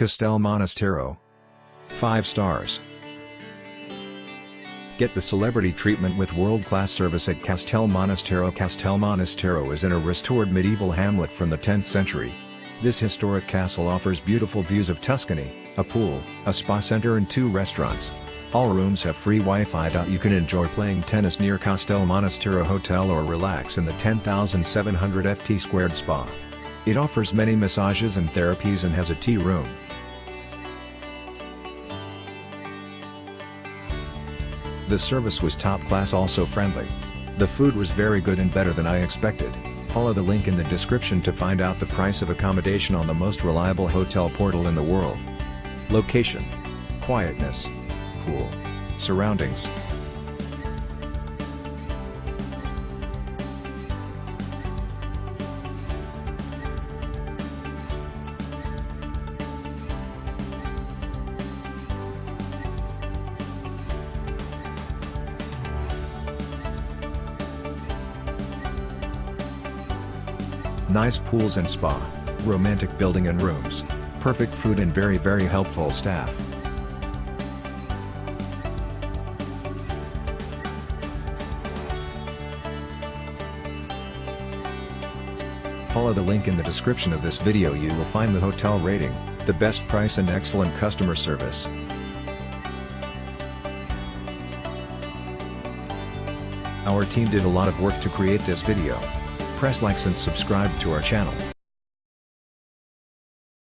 Castel Monastero. 5 stars. Get the celebrity treatment with world-class service at Castel Monastero. Castel Monastero is in a restored medieval hamlet from the 10th century. This historic castle offers beautiful views of Tuscany, a pool, a spa center and 2 restaurants. All rooms have free Wi-Fi. You can enjoy playing tennis near Castel Monastero Hotel or relax in the 10,700 ft² spa. It offers many massages and therapies and has a tea room. The service was top class, also friendly. The food was very good and better than I expected. Follow the link in the description to find out the price of accommodation on the most reliable hotel portal in the world. Location. Quietness. Cool. Surroundings. Nice pools and spa, romantic building and rooms, perfect food and very helpful staff. Follow the link in the description of this video. You will find the hotel rating, the best price and excellent customer service. Our team did a lot of work to create this video. Press likes and subscribe to our channel.